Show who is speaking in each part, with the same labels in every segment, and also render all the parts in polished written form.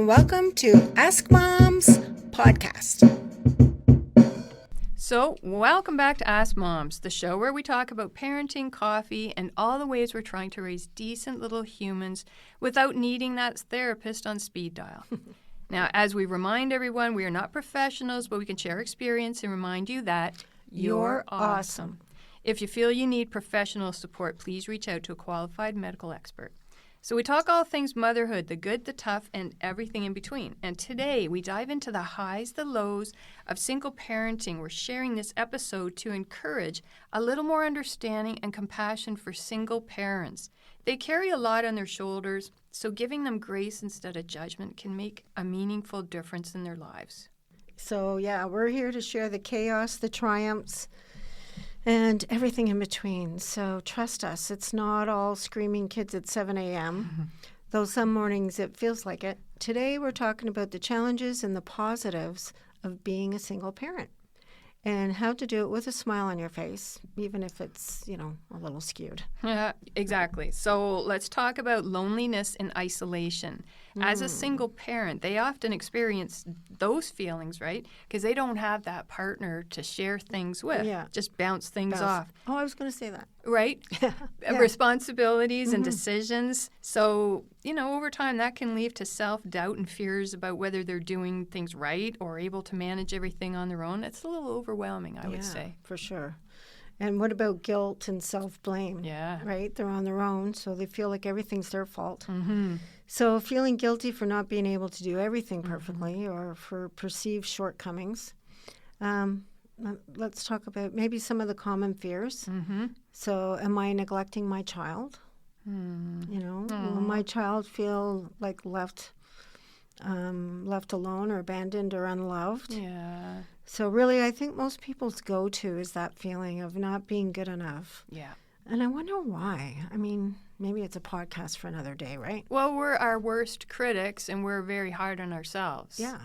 Speaker 1: welcome to Ask Moms podcast.
Speaker 2: So, welcome back to Ask Moms, the show where we talk about parenting, coffee, and all the ways we're trying to raise decent little humans without needing that therapist on speed dial. Now, as we remind everyone, we are not professionals, but we can share experience and remind you that you're awesome. If you feel you need professional support, please reach out to a qualified medical expert. So we talk all things motherhood, the good, the tough, and everything in between. And today we dive into the highs, the lows of single parenting. We're sharing this episode to encourage a little more understanding and compassion for single parents. They carry a lot on their shoulders, so giving them grace instead of judgment can make a meaningful difference in their lives.
Speaker 1: So, we're here to share the chaos, the triumphs, and everything in between. So trust us, it's not all screaming kids at 7 a.m., though some mornings it feels like it. Today we're talking about the challenges and the positives of being a single parent and how to do it with a smile on your face, even if it's, a little skewed.
Speaker 2: Yeah, exactly. So let's talk about loneliness and isolation. As a single parent, they often experience those feelings, right? Because they don't have that partner to share things with.
Speaker 1: Yeah.
Speaker 2: Just bounce things off.
Speaker 1: Oh, I was going to say that.
Speaker 2: Right?
Speaker 1: Yeah.
Speaker 2: Responsibilities and decisions. So, over time that can lead to self-doubt and fears about whether they're doing things right or able to manage everything on their own. It's a little overwhelming, I would say.
Speaker 1: For sure. And what about guilt and self-blame?
Speaker 2: Yeah.
Speaker 1: Right? They're on their own, so they feel like everything's their fault.
Speaker 2: Mm-hmm.
Speaker 1: So feeling guilty for not being able to do everything perfectly or for perceived shortcomings. Let's talk about maybe some of the common fears.
Speaker 2: Mm-hmm.
Speaker 1: So am I neglecting my child? Will my child feel like left alone or abandoned or unloved?
Speaker 2: Yeah.
Speaker 1: So really, I think most people's go-to is that feeling of not being good enough.
Speaker 2: Yeah.
Speaker 1: And I wonder why. I mean, maybe it's a podcast for another day, right?
Speaker 2: Well, we're our worst critics, and we're very hard on ourselves.
Speaker 1: Yeah.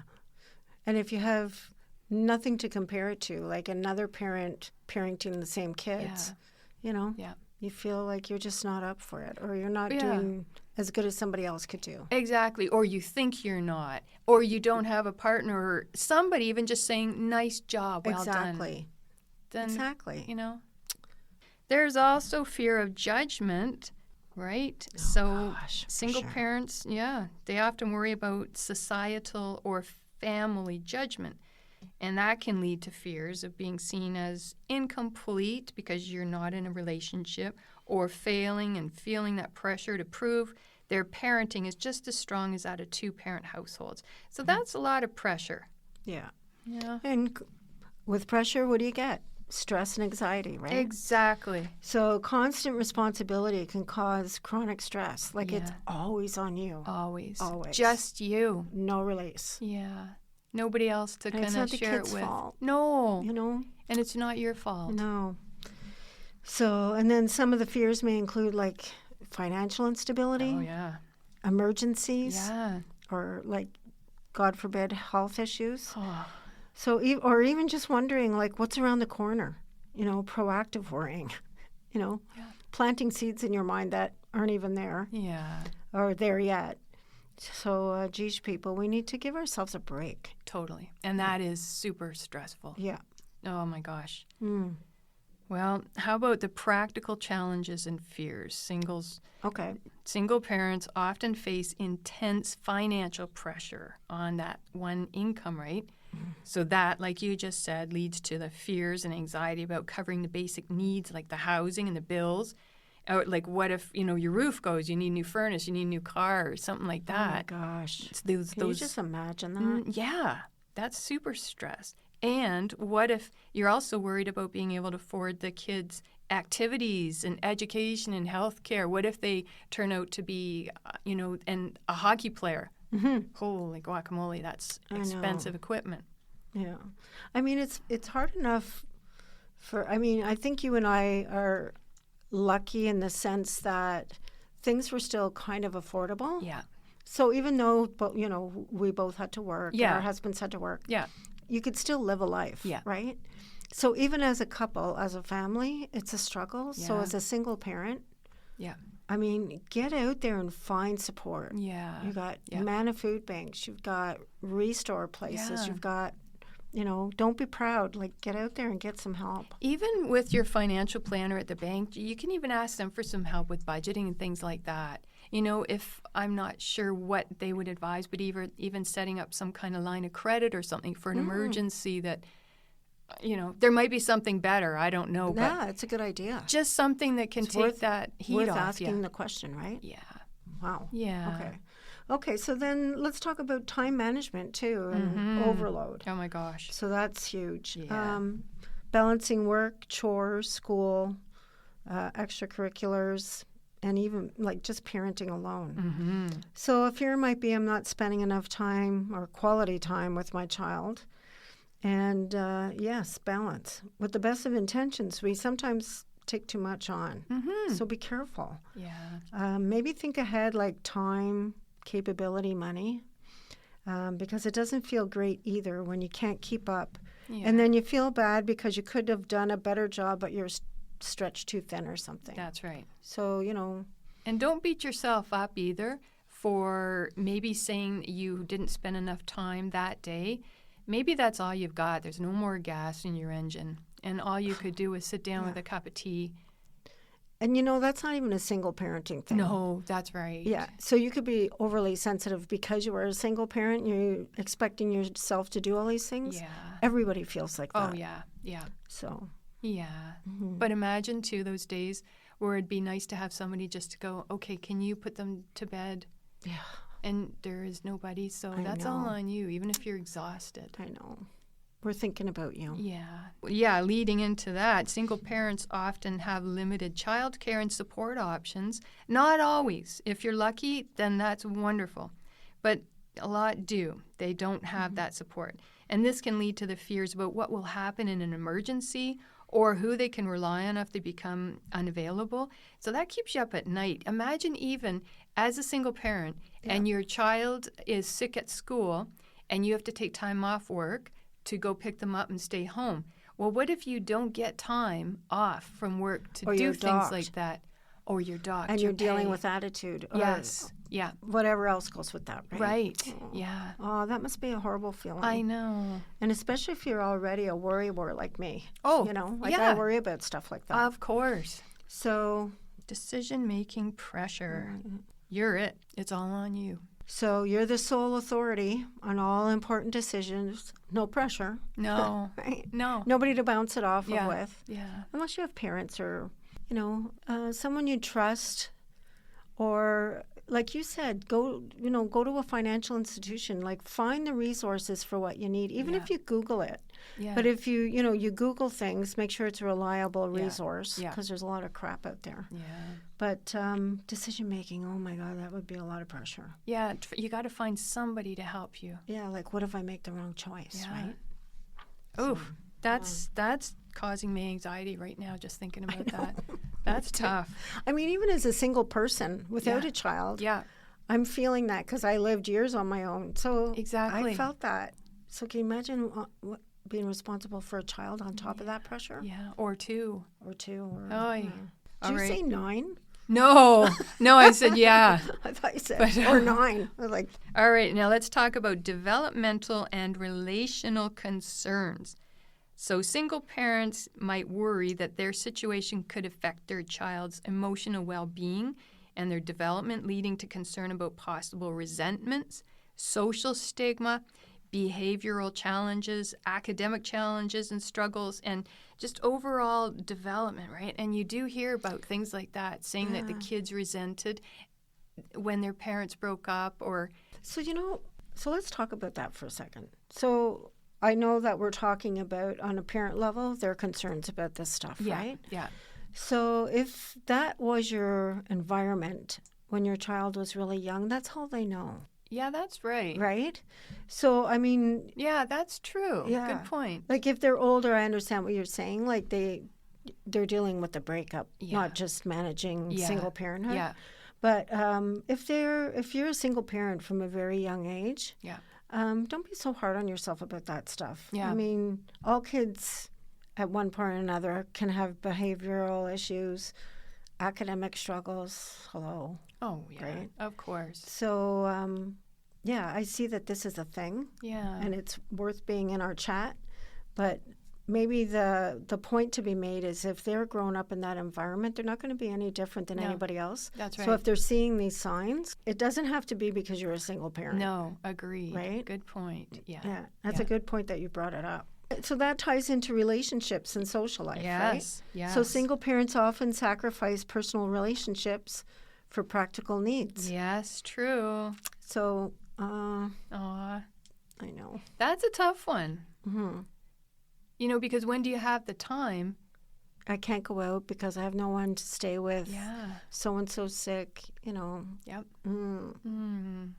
Speaker 1: And if you have nothing to compare it to, like another parent parenting the same kids, you feel like you're just not up for it, or you're not doing as good as somebody else could do.
Speaker 2: Exactly. Or you think you're not, or you don't have a partner, or somebody even just saying, nice job, well done. Then,
Speaker 1: Exactly.
Speaker 2: There's also fear of judgment, right? Single parents, they often worry about societal or family judgment. And that can lead to fears of being seen as incomplete because you're not in a relationship, or failing and feeling that pressure to prove their parenting is just as strong as that of two-parent households. So that's a lot of pressure.
Speaker 1: Yeah.
Speaker 2: Yeah.
Speaker 1: And with pressure, what do you get? Stress and anxiety, right?
Speaker 2: Exactly.
Speaker 1: So constant responsibility can cause chronic stress. Like it's always on you.
Speaker 2: Always.
Speaker 1: Always.
Speaker 2: Just you.
Speaker 1: No release.
Speaker 2: Yeah. Nobody else to kind of share it with.
Speaker 1: It's not the kid's fault.
Speaker 2: No.
Speaker 1: And
Speaker 2: it's not your fault.
Speaker 1: No. So, and then some of the fears may include like financial instability.
Speaker 2: Oh, yeah.
Speaker 1: Emergencies.
Speaker 2: Yeah.
Speaker 1: Or like, God forbid, health issues.
Speaker 2: Oh.
Speaker 1: So, or even just wondering like what's around the corner, proactive worrying, planting seeds in your mind that aren't even there.
Speaker 2: Yeah.
Speaker 1: Or there yet. So, geez, people, we need to give ourselves a break.
Speaker 2: Totally. And that is super stressful.
Speaker 1: Yeah.
Speaker 2: Oh, my gosh. Well, how about the practical challenges and fears? Single parents often face intense financial pressure on that one income, right? So that, like you just said, leads to the fears and anxiety about covering the basic needs like the housing and the bills. Or like what if, your roof goes, you need new furnace, you need a new car or something like that.
Speaker 1: Oh, my gosh.
Speaker 2: Can
Speaker 1: you just imagine that?
Speaker 2: Yeah, that's super stress. And what if you're also worried about being able to afford the kids' activities and education and health care? What if they turn out to be, and a hockey player? Holy guacamole, that's expensive equipment.
Speaker 1: Yeah. I mean, it's hard enough I think you and I are lucky in the sense that things were still kind of affordable.
Speaker 2: Yeah.
Speaker 1: So even though, we both had to work,
Speaker 2: Yeah.
Speaker 1: our husbands had to work,
Speaker 2: Yeah.
Speaker 1: you could still live a life,
Speaker 2: Yeah.
Speaker 1: right? So even as a couple, as a family, it's a struggle. So
Speaker 2: Yeah.
Speaker 1: as a single parent,
Speaker 2: Yeah.
Speaker 1: I mean, get out there and find support.
Speaker 2: Yeah.
Speaker 1: You've got
Speaker 2: Yeah.
Speaker 1: Mana Food Banks. You've got Restore places.
Speaker 2: Yeah.
Speaker 1: You've got, don't be proud. Like, get out there and get some help.
Speaker 2: Even with your financial planner at the bank, you can even ask them for some help with budgeting and things like that. If I'm not sure what they would advise, but even setting up some kind of line of credit or something for an emergency that, there might be something better. I don't know.
Speaker 1: Yeah,
Speaker 2: But
Speaker 1: it's a good idea.
Speaker 2: just something that can
Speaker 1: It's
Speaker 2: take that heat
Speaker 1: worth
Speaker 2: off.
Speaker 1: asking the question, right?
Speaker 2: Yeah.
Speaker 1: Wow.
Speaker 2: Yeah.
Speaker 1: Okay, so then let's talk about time management too and overload.
Speaker 2: Oh my gosh.
Speaker 1: So that's huge.
Speaker 2: Yeah.
Speaker 1: Balancing work, chores, school, extracurriculars, and even like just parenting alone.
Speaker 2: Mm-hmm.
Speaker 1: So a fear might be I'm not spending enough time or quality time with my child. And yes, balance. With the best of intentions, we sometimes take too much on.
Speaker 2: Mm-hmm.
Speaker 1: So be careful.
Speaker 2: Yeah.
Speaker 1: Maybe think ahead like time, capability, money, because it doesn't feel great either when you can't keep up.
Speaker 2: Yeah.
Speaker 1: And then you feel bad because you could have done a better job, but you're stretched too thin or something.
Speaker 2: That's right.
Speaker 1: So,
Speaker 2: And don't beat yourself up either for maybe saying you didn't spend enough time that day. Maybe that's all you've got. There's no more gas in your engine. And all you could do is sit down with a cup of tea.
Speaker 1: And that's not even a single parenting thing.
Speaker 2: No, that's right.
Speaker 1: Yeah. So you could be overly sensitive because you are a single parent. You're expecting yourself to do all these things.
Speaker 2: Yeah.
Speaker 1: Everybody feels like that.
Speaker 2: Oh, yeah. Yeah.
Speaker 1: So.
Speaker 2: Yeah. But imagine, too, those days where it'd be nice to have somebody just to go, okay, can you put them to bed?
Speaker 1: Yeah.
Speaker 2: And there is nobody, so that's all on you, even if you're exhausted.
Speaker 1: I know. We're thinking about you.
Speaker 2: Yeah. Yeah, leading into that, single parents often have limited childcare and support options. Not always. If you're lucky, then that's wonderful. But a lot do. They don't have that support. And this can lead to the fears about what will happen in an emergency or who they can rely on if they become unavailable. So that keeps you up at night. Imagine even as a single parent and your child is sick at school and you have to take time off work to go pick them up and stay home. Well, what if you don't get time off from work to
Speaker 1: Or
Speaker 2: do
Speaker 1: you're
Speaker 2: things
Speaker 1: docked.
Speaker 2: like that? Or you're docked.
Speaker 1: And you're dealing
Speaker 2: pay.
Speaker 1: with attitude. Or
Speaker 2: Yes. Yeah.
Speaker 1: whatever else goes with that, right?
Speaker 2: Right. Yeah.
Speaker 1: Oh, that must be a horrible feeling.
Speaker 2: I know.
Speaker 1: And especially if you're already a worrywart like me.
Speaker 2: Oh,
Speaker 1: I
Speaker 2: yeah.
Speaker 1: worry about stuff like that.
Speaker 2: Of course.
Speaker 1: So
Speaker 2: Decision-making pressure. You're it. It's all on you.
Speaker 1: you're the sole authority on all important decisions. No pressure.
Speaker 2: No.
Speaker 1: Right?
Speaker 2: No.
Speaker 1: Nobody to bounce it off
Speaker 2: Yeah.
Speaker 1: of with.
Speaker 2: Yeah.
Speaker 1: Unless you have parents or, someone you trust, or like you said, go to a financial institution, like find the resources for what you need, even if you Google it.
Speaker 2: Yeah.
Speaker 1: But if you Google things, make sure it's a reliable
Speaker 2: Yeah.
Speaker 1: resource
Speaker 2: Yeah.
Speaker 1: because there's a lot of crap out there.
Speaker 2: Yeah.
Speaker 1: But decision making, oh my God, that would be a lot of pressure.
Speaker 2: Yeah. You got to find somebody to help you.
Speaker 1: Yeah, like what if I make the wrong choice,
Speaker 2: Yeah.
Speaker 1: right?
Speaker 2: Oof. That's causing me anxiety right now just thinking about that. That's tough.
Speaker 1: I mean, even as a single person without
Speaker 2: Yeah.
Speaker 1: a child,
Speaker 2: Yeah.
Speaker 1: I'm feeling that because I lived years on my own. So
Speaker 2: Exactly.
Speaker 1: I felt that. So can you imagine being responsible for a child on top of that pressure?
Speaker 2: Yeah. Or two.
Speaker 1: Or two? Or,
Speaker 2: Oy.
Speaker 1: Did
Speaker 2: All
Speaker 1: you
Speaker 2: right.
Speaker 1: say 9?
Speaker 2: No. No, I said yeah.
Speaker 1: I thought you said
Speaker 2: But,
Speaker 1: or 9. I was like,
Speaker 2: All right, now let's talk about developmental and relational concerns. So, single parents might worry that their situation could affect their child's emotional well being and their development, leading to concern about possible resentments, social stigma, behavioral challenges, academic challenges and struggles, and just overall development, right? And you do hear about things like that, saying that the kids resented when their parents broke up or.
Speaker 1: so let's talk about that for a second. So I know that we're talking about on a parent level, their concerns about this stuff, right?
Speaker 2: Yeah.
Speaker 1: So if that was your environment when your child was really young, that's all they know,
Speaker 2: Yeah, that's right.
Speaker 1: right? So, I mean,
Speaker 2: Yeah, that's true.
Speaker 1: Yeah.
Speaker 2: Good point.
Speaker 1: like if they're older, I understand what you're saying. Like they're dealing with the breakup,
Speaker 2: Yeah.
Speaker 1: not just managing
Speaker 2: Yeah.
Speaker 1: single parenthood.
Speaker 2: Yeah.
Speaker 1: But if you're a single parent from a very young age,
Speaker 2: Yeah.
Speaker 1: don't be so hard on yourself about that stuff.
Speaker 2: Yeah.
Speaker 1: I mean, all kids at one point or another can have behavioral issues. academic struggles. Hello.
Speaker 2: Oh, yeah.
Speaker 1: Right.
Speaker 2: Of course.
Speaker 1: So, yeah, I see that this is a thing
Speaker 2: Yeah.
Speaker 1: and it's worth being in our chat. But maybe the point to be made is if they're grown up in that environment, they're not going to be any different than
Speaker 2: No,
Speaker 1: anybody else.
Speaker 2: that's right.
Speaker 1: So if they're seeing these signs, it doesn't have to be because you're a single parent.
Speaker 2: No, agreed.
Speaker 1: Right?
Speaker 2: Good point. Yeah.
Speaker 1: Yeah, that's
Speaker 2: Yeah.
Speaker 1: a good point that you brought it up. So that ties into relationships and social life, right?
Speaker 2: Yes. Yes.
Speaker 1: So single parents often sacrifice personal relationships for practical needs.
Speaker 2: Yes, true.
Speaker 1: So,
Speaker 2: Aw.
Speaker 1: I know.
Speaker 2: That's a tough one.
Speaker 1: Hmm.
Speaker 2: You know, because when do you have the time?
Speaker 1: I can't go out because I have no one to stay with.
Speaker 2: Yeah.
Speaker 1: So-and-so's sick,
Speaker 2: Yep.
Speaker 1: Mm.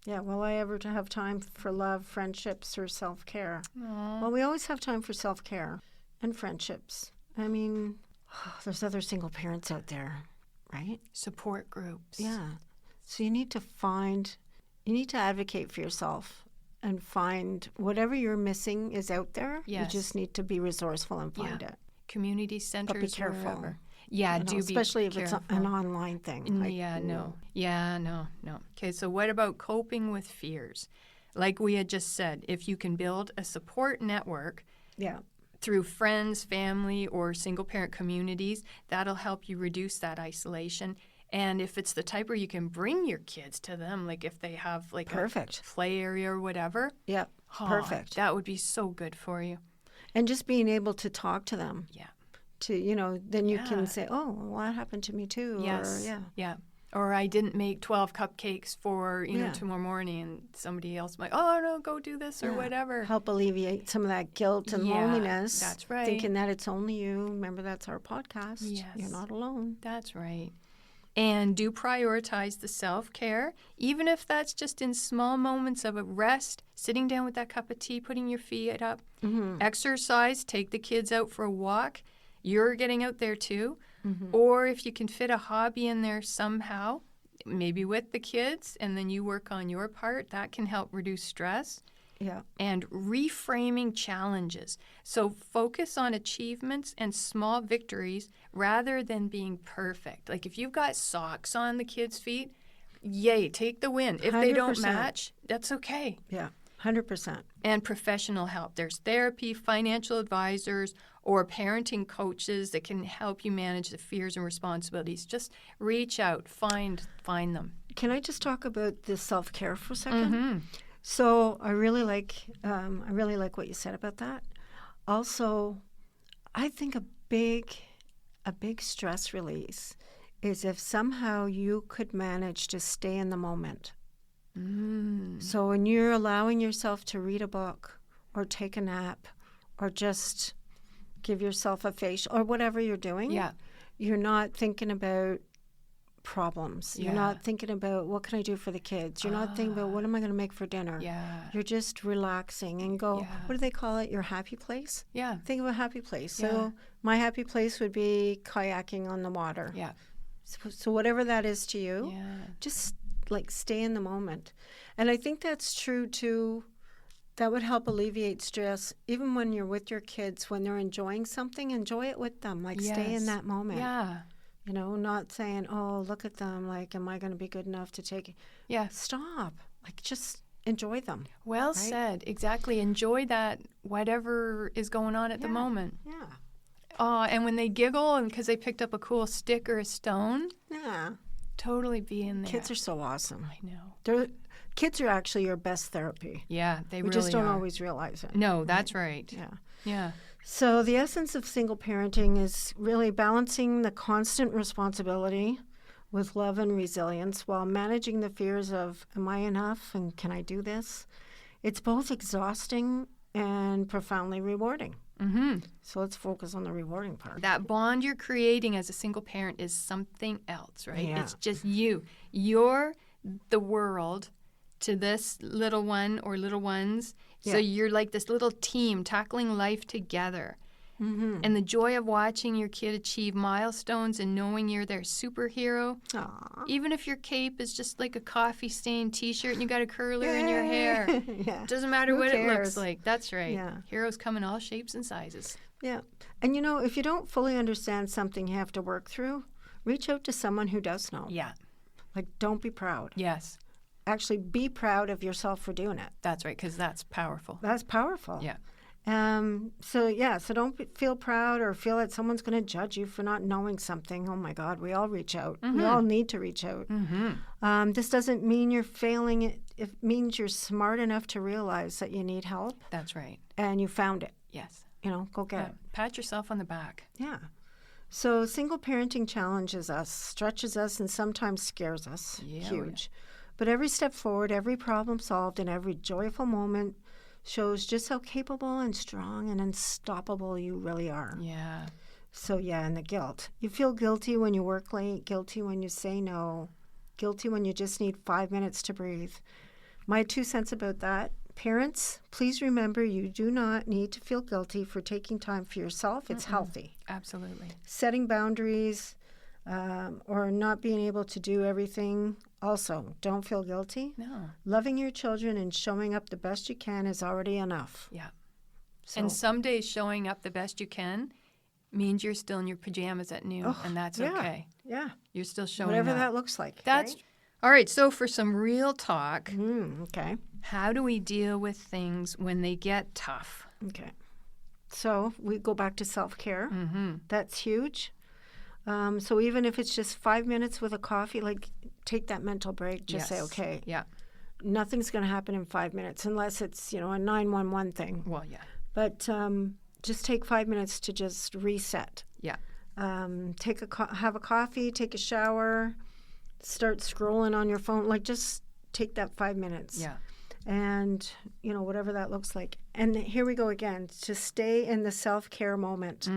Speaker 1: Yeah, will I ever to have time for love, friendships, or self-care?
Speaker 2: Aw.
Speaker 1: Well, we always have time for self-care and friendships. I mean, there's other single parents out there, right?
Speaker 2: Support groups.
Speaker 1: Yeah. So you need to advocate for yourself and find whatever you're missing is out there.
Speaker 2: Yes.
Speaker 1: You just need to be resourceful and find it.
Speaker 2: Community centers.
Speaker 1: But be careful.
Speaker 2: Wherever. Yeah,
Speaker 1: You know,
Speaker 2: do
Speaker 1: especially
Speaker 2: be
Speaker 1: if
Speaker 2: careful.
Speaker 1: it's an online thing.
Speaker 2: Yeah, no. Yeah, no. Okay, so what about coping with fears? Like we had just said, if you can build a support network
Speaker 1: Yeah.
Speaker 2: through friends, family, or single parent communities, that'll help you reduce that isolation. And if it's the type where you can bring your kids to them, like if they have like
Speaker 1: Perfect.
Speaker 2: a play area or whatever,
Speaker 1: Yeah. Perfect.
Speaker 2: That would be so good for you.
Speaker 1: And just being able to talk to them.
Speaker 2: Yeah.
Speaker 1: Then you
Speaker 2: Yeah.
Speaker 1: can say, oh, well, that happened to me too.
Speaker 2: Yes.
Speaker 1: Or,
Speaker 2: Yeah. Or I didn't make 12 cupcakes for,
Speaker 1: Yeah.
Speaker 2: tomorrow morning, and somebody else might, oh, no, go do this or
Speaker 1: Yeah.
Speaker 2: whatever.
Speaker 1: help alleviate some of that guilt and
Speaker 2: Yeah,
Speaker 1: loneliness.
Speaker 2: that's right.
Speaker 1: Thinking that it's only you. Remember, that's our podcast.
Speaker 2: Yes.
Speaker 1: You're not alone.
Speaker 2: That's right. And do prioritize the self-care, even if that's just in small moments of a rest, sitting down with that cup of tea, putting your feet up, exercise, take the kids out for a walk. You're getting out there too. Or if you can fit a hobby in there somehow, maybe with the kids, and then you work on your part, that can help reduce stress.
Speaker 1: Yeah.
Speaker 2: And reframing challenges. So focus on achievements and small victories rather than being perfect. Like if you've got socks on the kids' feet, yay, take the win. If they don't
Speaker 1: 100%.
Speaker 2: match, that's okay.
Speaker 1: Yeah. 100%.
Speaker 2: And professional help. There's therapy, financial advisors, or parenting coaches that can help you manage the fears and responsibilities. Just reach out, find them.
Speaker 1: Can I just talk about the self-care for a second? So I really like what you said about that. Also, I think a big stress release is if somehow you could manage to stay in the moment. So when you're allowing yourself to read a book or take a nap or just give yourself a facial or whatever you're doing,
Speaker 2: Yeah.
Speaker 1: you're not thinking about problems. You're
Speaker 2: Yeah.
Speaker 1: not thinking about what can I do for the kids. You're not thinking about what am I going to make for dinner.
Speaker 2: Yeah.
Speaker 1: You're just relaxing and go,
Speaker 2: Yeah.
Speaker 1: what do they call it? Your happy place?
Speaker 2: Yeah.
Speaker 1: Think of a happy place.
Speaker 2: Yeah.
Speaker 1: So my happy place would be kayaking on the water.
Speaker 2: Yeah.
Speaker 1: So whatever that is to you,
Speaker 2: Yeah.
Speaker 1: just like stay in the moment. And I think that's true too. That would help alleviate stress. Even when you're with your kids, when they're enjoying something, enjoy it with them. Like stay in
Speaker 2: Yes.
Speaker 1: that moment.
Speaker 2: Yeah.
Speaker 1: Not saying, oh, look at them. Like, am I going to be good enough to take it?
Speaker 2: Yeah.
Speaker 1: Stop. Like, just enjoy them.
Speaker 2: Well said. Exactly. Enjoy that, whatever is going on at the moment.
Speaker 1: Yeah.
Speaker 2: And when they giggle and because they picked up a cool stick or a stone,
Speaker 1: Yeah.
Speaker 2: totally be in there.
Speaker 1: Kids are so awesome.
Speaker 2: I know.
Speaker 1: Kids are actually your best therapy.
Speaker 2: Yeah, they
Speaker 1: We
Speaker 2: really
Speaker 1: just don't
Speaker 2: are.
Speaker 1: always realize it.
Speaker 2: No, that's right.
Speaker 1: Yeah.
Speaker 2: Yeah.
Speaker 1: So the essence of single parenting is really balancing the constant responsibility with love and resilience while managing the fears of, am I enough and can I do this? It's both exhausting and profoundly rewarding.
Speaker 2: Mm-hmm.
Speaker 1: So let's focus on the rewarding part.
Speaker 2: That bond you're creating as a single parent is something else, right?
Speaker 1: Yeah.
Speaker 2: It's just you. You're the world to this little one or little ones. So
Speaker 1: Yeah.
Speaker 2: you're like this little team tackling life together.
Speaker 1: Mm-hmm.
Speaker 2: And the joy of watching your kid achieve milestones and knowing you're their superhero,
Speaker 1: Aw.
Speaker 2: even if your cape is just like a coffee-stained T-shirt and you got a curler in your hair.
Speaker 1: Yeah.
Speaker 2: It doesn't matter
Speaker 1: Who
Speaker 2: what it looks
Speaker 1: cares?
Speaker 2: like. That's right.
Speaker 1: Yeah.
Speaker 2: Heroes come in all shapes and sizes.
Speaker 1: Yeah. And if you don't fully understand something you have to work through, reach out to someone who does know.
Speaker 2: Yeah.
Speaker 1: Like, don't be proud.
Speaker 2: Yes.
Speaker 1: Actually, be proud of yourself for doing it.
Speaker 2: That's right, because that's powerful.
Speaker 1: That's powerful.
Speaker 2: Yeah.
Speaker 1: So don't feel proud or feel that someone's going to judge you for not knowing something. Oh my God, we all reach out. We all need to reach out. This doesn't mean you're failing. It means you're smart enough to realize that you need help
Speaker 2: That's right.
Speaker 1: and you found it.
Speaker 2: Yes.
Speaker 1: Go get it.
Speaker 2: Pat yourself on the back.
Speaker 1: Yeah. So single parenting challenges us, stretches us, and sometimes scares us.
Speaker 2: Yeah,
Speaker 1: Huge. But every step forward, every problem solved, and every joyful moment shows just how capable and strong and unstoppable you really are.
Speaker 2: Yeah.
Speaker 1: So, and the guilt. You feel guilty when you work late, guilty when you say no, guilty when you just need 5 minutes to breathe. My 2 cents about that. Parents, please remember you do not need to feel guilty for taking time for yourself. It's healthy.
Speaker 2: Absolutely.
Speaker 1: Setting boundaries or not being able to do everything, also, don't feel guilty.
Speaker 2: No.
Speaker 1: Loving your children and showing up the best you can is already enough.
Speaker 2: Yeah.
Speaker 1: So,
Speaker 2: And some days showing up the best you can means you're still in your pajamas at noon, and that's okay.
Speaker 1: Yeah.
Speaker 2: You're still showing
Speaker 1: Whatever
Speaker 2: up.
Speaker 1: that looks like.
Speaker 2: That's
Speaker 1: right?
Speaker 2: all right. So for some real talk,
Speaker 1: Okay.
Speaker 2: how do we deal with things when they get tough?
Speaker 1: Okay. So we go back to self-care. That's huge. So even if it's just 5 minutes with a coffee, like take that mental break. Just say,
Speaker 2: Yes.
Speaker 1: okay,
Speaker 2: Yeah.
Speaker 1: nothing's going to happen in 5 minutes unless it's, a 911 thing.
Speaker 2: Well, yeah.
Speaker 1: But just take 5 minutes to just reset.
Speaker 2: Yeah.
Speaker 1: Have a coffee, take a shower, start scrolling on your phone. Like just take that 5 minutes.
Speaker 2: Yeah.
Speaker 1: And, whatever that looks like. And here we go again, to stay in the self-care moment.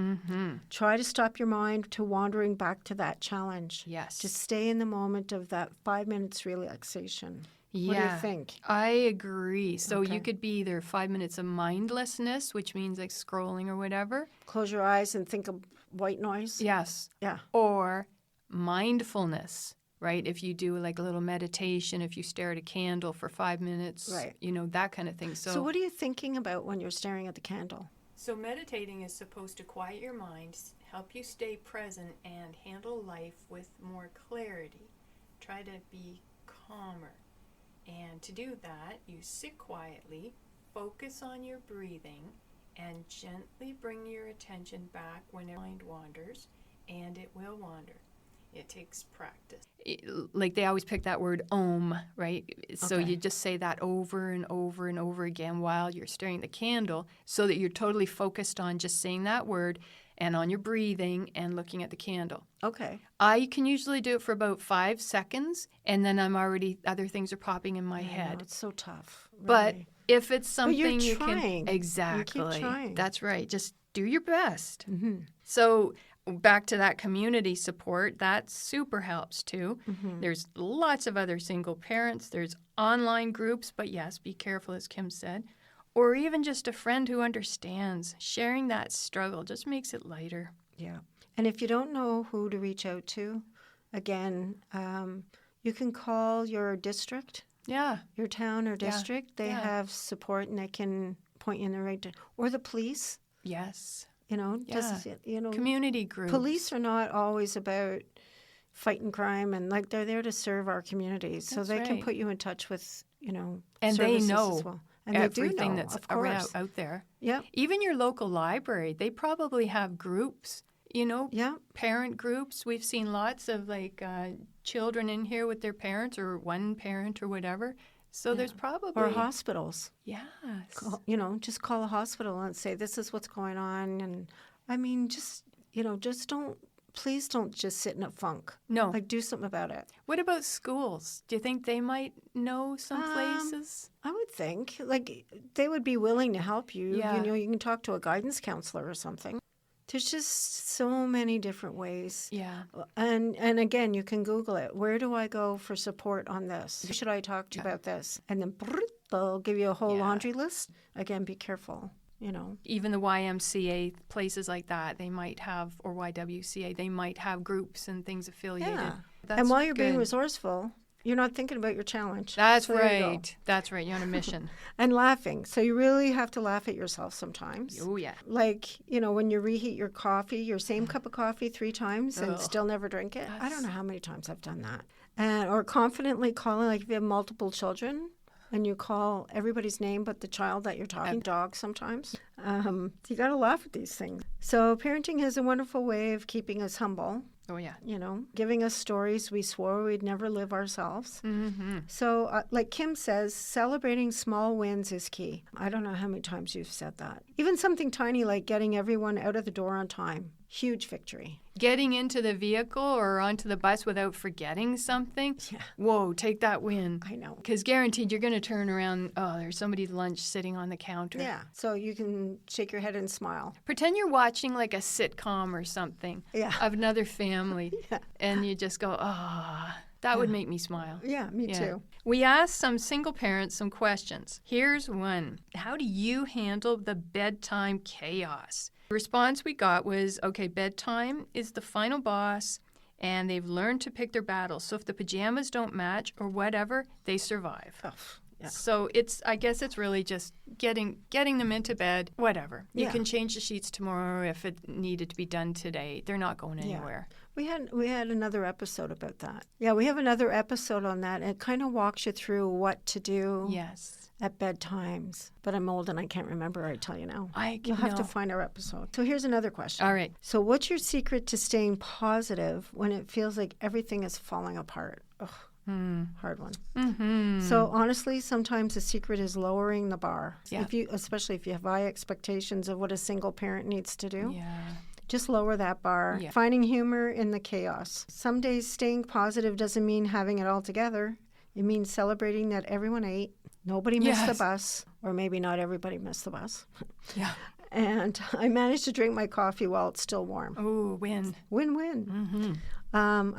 Speaker 1: Try to stop your mind to wandering back to that challenge.
Speaker 2: Yes.
Speaker 1: Just stay in the moment of that 5 minutes relaxation.
Speaker 2: Yeah.
Speaker 1: What do you think?
Speaker 2: I agree. So
Speaker 1: Okay.
Speaker 2: you could be either 5 minutes of mindlessness, which means like scrolling or whatever.
Speaker 1: Close your eyes and think of white noise.
Speaker 2: Yes.
Speaker 1: Yeah.
Speaker 2: Or mindfulness, right? If you do like a little meditation, if you stare at a candle for 5 minutes,
Speaker 1: Right.
Speaker 2: That kind of thing.
Speaker 1: So what are you thinking about when you're staring at the candle?
Speaker 2: So meditating is supposed to quiet your mind, help you stay present, and handle life with more clarity. Try to be calmer. And to do that, you sit quietly, focus on your breathing, and gently bring your attention back when your mind wanders, and it will wander. It takes practice. Like they always pick that word om, right? So
Speaker 1: Okay.
Speaker 2: you just say that over and over and over again while you're staring at the candle so that you're totally focused on just saying that word and on your breathing and looking at the candle.
Speaker 1: Okay.
Speaker 2: I can usually do it for about 5 seconds, and then other things are popping in my
Speaker 1: I know,
Speaker 2: head.
Speaker 1: it's so tough.
Speaker 2: But
Speaker 1: really.
Speaker 2: if it's something
Speaker 1: you're
Speaker 2: you
Speaker 1: trying.
Speaker 2: can exactly,
Speaker 1: You keep trying.
Speaker 2: that's right. Just do your best.
Speaker 1: Mm-hmm.
Speaker 2: So back to that community support, that super helps too.
Speaker 1: Mm-hmm.
Speaker 2: There's lots of other single parents. There's online groups, but yes, be careful, as Kim said. Or even just a friend who understands. Sharing that struggle just makes it lighter.
Speaker 1: Yeah. And if you don't know who to reach out to, again, you can call your district,
Speaker 2: Yeah.
Speaker 1: your town or district. They
Speaker 2: yeah.
Speaker 1: have support and they can point you in the right direction. Or the police,
Speaker 2: Yes.
Speaker 1: just,
Speaker 2: Community groups.
Speaker 1: police are not always about fighting crime and like they're there to serve our communities. So
Speaker 2: That's
Speaker 1: they can
Speaker 2: right.
Speaker 1: put you in touch with,
Speaker 2: And they
Speaker 1: services
Speaker 2: know
Speaker 1: as well. And they do
Speaker 2: everything
Speaker 1: know,
Speaker 2: that's
Speaker 1: of course.
Speaker 2: out there.
Speaker 1: Yeah.
Speaker 2: Even your local library, they probably have groups,
Speaker 1: Yeah.
Speaker 2: parent groups. We've seen lots of children in here with their parents or one parent or whatever. So there's probably
Speaker 1: Or hospitals.
Speaker 2: Yes.
Speaker 1: Just call a hospital and say, this is what's going on. And I mean, please don't just sit in a funk.
Speaker 2: No.
Speaker 1: Like, do something about it.
Speaker 2: What about schools? Do you think they might know some places?
Speaker 1: I would think, like, they would be willing to help you.
Speaker 2: Yeah.
Speaker 1: You can talk to a guidance counselor or something. There's just so many different ways.
Speaker 2: Yeah.
Speaker 1: And again, you can Google it. Where do I go for support on this? Who should I talk to about this? And then they'll give you a whole
Speaker 2: Yeah.
Speaker 1: laundry list. Again, be careful,
Speaker 2: Even the YMCA, places like that, they might have, or YWCA, they might have groups and things affiliated.
Speaker 1: Yeah.
Speaker 2: That's
Speaker 1: and while you're being
Speaker 2: good.
Speaker 1: resourceful, you're not thinking about your challenge.
Speaker 2: That's
Speaker 1: So there you go.
Speaker 2: right. That's right. You're on a mission.
Speaker 1: And laughing. So you really have to laugh at yourself sometimes.
Speaker 2: Oh, yeah.
Speaker 1: Like, when you reheat your coffee, your same cup of coffee 3 times and
Speaker 2: Ugh.
Speaker 1: still never drink it. I
Speaker 2: That's-
Speaker 1: don't know how many times I've done that. Or confidently calling, like if you have multiple children and you call everybody's name but the child that you're talking, dog sometimes. You got to laugh at these things. So parenting is a wonderful way of keeping us humble.
Speaker 2: Oh, yeah.
Speaker 1: Giving us stories we swore we'd never live ourselves.
Speaker 2: Mm-hmm.
Speaker 1: So, like Kim says, celebrating small wins is key. I don't know how many times you've said that. Even something tiny like getting everyone out of the door on time. Huge victory.
Speaker 2: Getting into the vehicle or onto the bus without forgetting something.
Speaker 1: Yeah.
Speaker 2: Whoa, take that win.
Speaker 1: I know.
Speaker 2: Because guaranteed you're going to turn around, there's somebody's lunch sitting on the counter.
Speaker 1: Yeah. So you can shake your head and smile.
Speaker 2: Pretend you're watching like a sitcom or something
Speaker 1: Yeah.
Speaker 2: of another family.
Speaker 1: Yeah.
Speaker 2: And you just go, that would make me smile.
Speaker 1: Yeah, me too.
Speaker 2: We asked some single parents some questions. Here's one. How do you handle the bedtime chaos? The response we got was, okay, bedtime is the final boss, and they've learned to pick their battles. So if the pajamas don't match or whatever, they survive.
Speaker 1: Oh, yeah.
Speaker 2: So I guess it's really just getting them into bed, whatever. You
Speaker 1: Yeah.
Speaker 2: can change the sheets tomorrow if it needed to be done today. They're not going
Speaker 1: Yeah.
Speaker 2: anywhere.
Speaker 1: We had another episode about that. Yeah, we have another episode on that. It kind of walks you through what to do
Speaker 2: Yes.
Speaker 1: at bedtimes. But I'm old and I can't remember, I tell you now.
Speaker 2: I
Speaker 1: You'll have to
Speaker 2: know.
Speaker 1: find our episode. So here's another question.
Speaker 2: All right.
Speaker 1: So what's your secret to staying positive when it feels like everything is falling apart? Ugh, hard one.
Speaker 2: Mm-hmm.
Speaker 1: So honestly, sometimes the secret is lowering the bar.
Speaker 2: Yeah.
Speaker 1: Especially if you have high expectations of what a single parent needs to do.
Speaker 2: Yeah.
Speaker 1: Just lower that bar.
Speaker 2: Yeah.
Speaker 1: Finding humor in the chaos. Some days staying positive doesn't mean having it all together. It means celebrating that everyone ate, nobody missed the
Speaker 2: Yes.
Speaker 1: bus, or maybe not everybody missed the bus.
Speaker 2: Yeah.
Speaker 1: And I managed to drink my coffee while it's still warm.
Speaker 2: Oh, win.
Speaker 1: Win-win.
Speaker 2: Mm-hmm.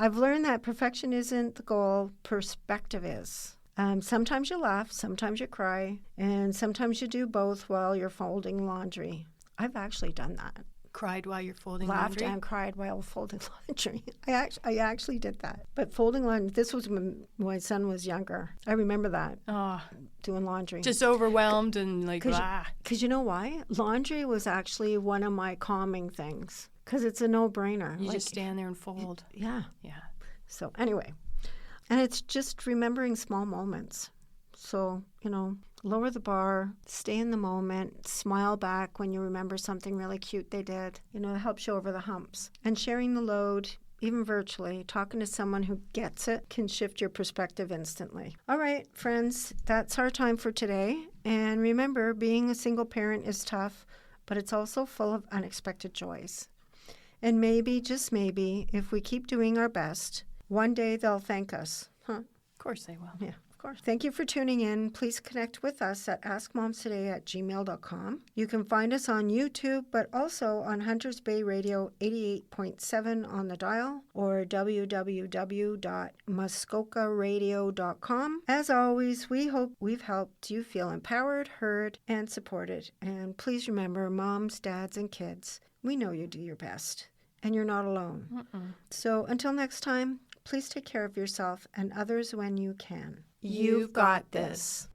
Speaker 1: I've learned that perfection isn't the goal, perspective is. Sometimes you laugh, sometimes you cry, and sometimes you do both while you're folding laundry. I've actually done that.
Speaker 2: Cried while you're folding
Speaker 1: Laughed
Speaker 2: laundry.
Speaker 1: and cried while folding laundry. I actually did that. But folding laundry, this was when my son was younger. I remember that,
Speaker 2: Oh,
Speaker 1: doing laundry.
Speaker 2: just overwhelmed and like, blah.
Speaker 1: Because you know why? Laundry was actually one of my calming things. Because it's a no-brainer.
Speaker 2: You just stand there and fold.
Speaker 1: Yeah.
Speaker 2: Yeah.
Speaker 1: So anyway, and it's just remembering small moments. So, lower the bar, stay in the moment, smile back when you remember something really cute they did. It helps you over the humps. And sharing the load, even virtually, talking to someone who gets it can shift your perspective instantly. All right, friends, that's our time for today. And remember, being a single parent is tough, but it's also full of unexpected joys. And maybe, just maybe, if we keep doing our best, one day they'll thank us. Huh?
Speaker 2: Of course they will.
Speaker 1: Yeah, of course. Thank you for tuning in. Please connect with us at askmomstoday@gmail.com. You can find us on YouTube, but also on Hunters Bay Radio 88.7 on the dial or www.muskokaradio.com. As always, we hope we've helped you feel empowered, heard, and supported. And please remember, moms, dads, and kids, we know you do your best, and you're not alone. So until next time, please take care of yourself and others when you can.
Speaker 2: You've got this.